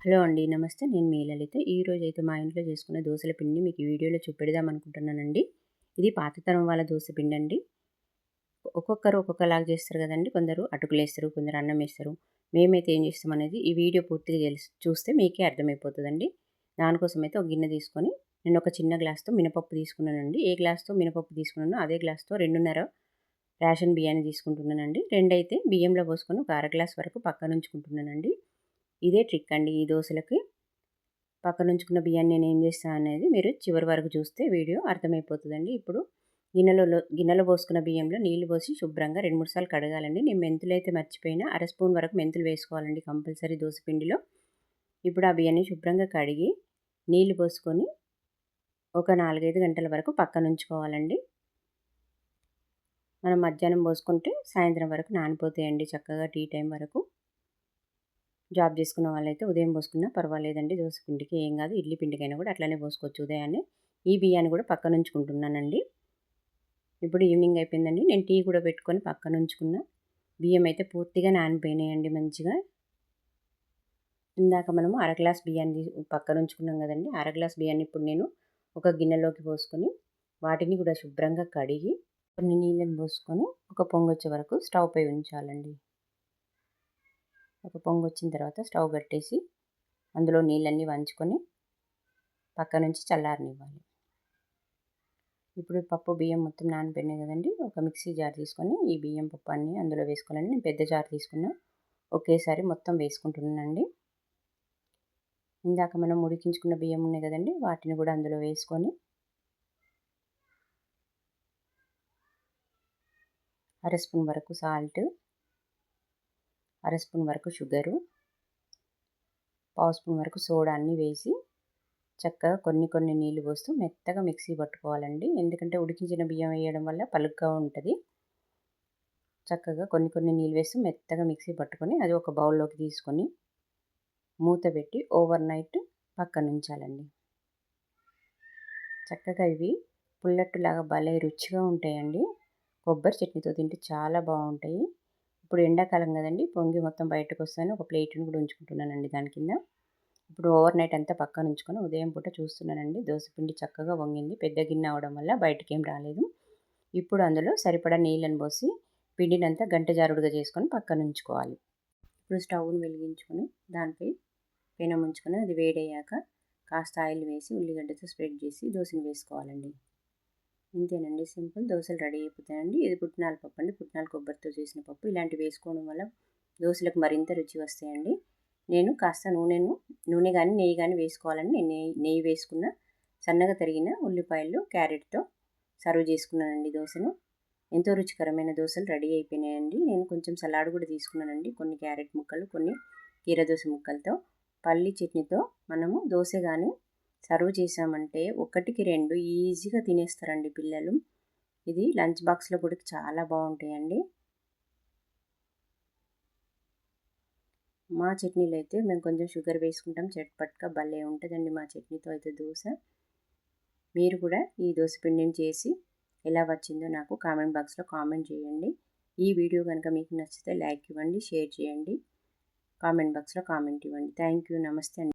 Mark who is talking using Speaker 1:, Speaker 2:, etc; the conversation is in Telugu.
Speaker 1: హలో అండి. నమస్తే. నేను మీ లలిత. ఈరోజైతే మా ఇంట్లో చేసుకున్న దోసల పిండిని మీకు ఈ వీడియోలో చూపెడదాం అనుకుంటున్నానండి. ఇది పాతతరం వాళ్ళ దోస పిండండి. ఒక్కొక్కరు ఒక్కొక్కలాగా చేస్తారు కదండి. కొందరు అటుకులేస్తారు, కొందరు అన్నం వేస్తారు. మేమైతే ఏం చేస్తామనేది ఈ వీడియో పూర్తిగా చూస్తే మీకే అర్థమైపోతుందండి. దానికోసమైతే ఒక గిన్నె తీసుకొని నేను ఒక చిన్న గ్లాస్తో మినపప్పు తీసుకున్నానండి. ఏ గ్లాస్తో మినపప్పు తీసుకున్నానో అదే గ్లాస్తో 2.5 రేషన్ బియ్యాన్ని తీసుకుంటున్నానండి. 2 అయితే బియ్యంలో పోసుకొని ఒక అర గ్లాస్ వరకు పక్కన ఉంచుకుంటున్నానండి. ఇదే ట్రిక్ అండి ఈ దోశలకి. పక్కన ఉంచుకున్న బియ్యాన్ని నేను ఏం చేస్తాను అనేది మీరు చివరి వరకు చూస్తే వీడియో అర్థమైపోతుందండి. ఇప్పుడు గిన్నెలో పోసుకున్న బియ్యంలో నీళ్లు పోసి శుభ్రంగా 2-3 సార్లు కడగాలండి. నేను మెంతులు అయితే మర్చిపోయినా అర స్పూన్ వరకు మెంతులు వేసుకోవాలండి కంపల్సరీ దోసపిండిలో. ఇప్పుడు ఆ బియ్యాన్ని శుభ్రంగా కడిగి నీళ్లు పోసుకొని ఒక 4-5 గంటల వరకు పక్కన ఉంచుకోవాలండి. మనం మధ్యాహ్నం పోసుకుంటే సాయంత్రం వరకు నానిపోతాయండి చక్కగా టీ టైం వరకు. జాబ్ చేసుకున్న వాళ్ళైతే ఉదయం పోసుకున్నా పర్వాలేదండి. దోస పిండికి ఏం కాదు. ఇడ్లీ పిండికైనా కూడా అట్లనే పోసుకోవచ్చు ఉదయాన్నే. ఈ బియ్యాన్ని కూడా పక్కన ఉంచుకుంటున్నానండి. ఇప్పుడు ఈవినింగ్ అయిపోయిందండి. నేను టీ కూడా పెట్టుకొని పక్కన ఉంచుకున్న. బియ్యం అయితే పూర్తిగా నానిపోయినాయండి మంచిగా. ఇందాక మనము అర గ్లాస్ బియ్యాన్ని పక్కన ఉంచుకున్నాం కదండి. అర గ్లాస్ బియ్యాన్ని ఇప్పుడు నేను ఒక గిన్నెలోకి పోసుకొని వాటిని కూడా శుభ్రంగా కడిగి కొన్ని నీళ్ళని పోసుకొని ఒక పొంగొచ్చే వరకు స్టవ్ పై ఉంచాలండి. ఒక పొంగు వచ్చిన తర్వాత స్టవ్ కట్టేసి అందులో నీళ్ళన్నీ వంచుకొని పక్క నుంచి చల్లారనివ్వాలి. ఇప్పుడు పప్పు బియ్యం మొత్తం నానిపోయినాయి కదండి. ఒక మిక్సీ జార్ తీసుకొని ఈ బియ్యం పప్పు అన్నీ అందులో వేసుకోవాలండి. నేను పెద్ద జార్ తీసుకున్నా. ఒకేసారి మొత్తం వేసుకుంటున్నానండి. ఇందాక మనం ఉడికించుకున్న బియ్యం ఉన్నాయి కదండి. వాటిని కూడా అందులో వేసుకొని అర స్పూన్ వరకు సాల్ట్, అర స్పూన్ వరకు షుగరు, పావు స్పూన్ వరకు సోడా అన్నీ వేసి చక్కగా కొన్ని నీళ్లు పోస్తూ మెత్తగా మిక్సీ పట్టుకోవాలండి. ఎందుకంటే ఉడికించిన బియ్యం వేయడం వల్ల పలుగ్గా ఉంటుంది. చక్కగా కొన్ని నీళ్ళు వేస్తూ మెత్తగా మిక్సీ పట్టుకొని అది ఒక బౌల్లోకి తీసుకొని మూత పెట్టి ఓవర్ నైట్ పక్కన ఉంచాలండి. చక్కగా ఇవి పుల్లట్టులాగా భలే రుచిగా ఉంటాయండి. కొబ్బరి చట్నీతో తింటే చాలా బాగుంటాయి. ఇప్పుడు ఎండాకాలం కదండి. పొంగి మొత్తం బయటకు వస్తాను. ఒక ప్లేట్ని కూడా ఉంచుకుంటున్నానండి దాని కింద. ఇప్పుడు ఓవర్ నైట్ అంతా పక్కన ఉంచుకొని ఉదయం పూట చూస్తున్నానండి. దోసపిండి చక్కగా వంగింది. పెద్ద గిన్నె అవడం వల్ల బయటికి ఏం రాలేదు. ఇప్పుడు అందులో సరిపడా నీళ్ళని పోసి పిండినంతా గంట జారుడుగా చేసుకొని పక్కన ఉంచుకోవాలి. ఇప్పుడు స్టవ్ని వెలిగించుకొని దానిపై పెనం ఉంచుకొని అది వేడయ్యాక కాస్త ఆయిల్ వేసి ఉల్లిగడ్డతో స్ప్రెడ్ చేసి దోశని వేసుకోవాలండి. ఇంతేనండి, సింపుల్. దోశలు రెడీ అయిపోతాయండి. ఇది పుట్నాల పప్పు అండి. పుట్నాల కొబ్బరితో చేసిన పప్పు. ఇలాంటివి వేసుకోవడం వల్ల దోశలకు మరింత రుచి వస్తాయండి. నేను కాస్త నూనె కానీ నెయ్యి కానీ వేసుకోవాలని నేను నెయ్యి వేసుకున్న. సన్నగా తరిగిన ఉల్లిపాయలు క్యారెట్తో సర్వ్ చేసుకున్నానండి దోశను. ఎంతో రుచికరమైన దోశలు రెడీ అయిపోయినాయండి. నేను కొంచెం సలాడ్ కూడా తీసుకున్నానండి. కొన్ని క్యారెట్ ముక్కలు, కొన్ని కీరదోస ముక్కలతో. పల్లి చట్నీతో మనము దోశ కానీ సర్వ్ చేసామంటే 1కి 2 ఈజీగా తినేస్తారండి పిల్లలు. ఇది లంచ్ బాక్స్లో కూడా చాలా బాగుంటాయండి. మా చట్నీలో అయితే మేము కొంచెం షుగర్ వేసుకుంటాం. చట్పట్గా భలే ఉంటుందండి మా చట్నీతో అయితే దోశ. మీరు కూడా ఈ దోశ పిండిని చేసి ఎలా వచ్చిందో నాకు కామెంట్ బాక్స్లో కామెంట్ చేయండి. ఈ వీడియో కనుక మీకు నచ్చితే లైక్ ఇవ్వండి, షేర్ చేయండి, కామెంట్ బాక్స్లో కామెంట్ ఇవ్వండి. Thank you. నమస్తే అండి.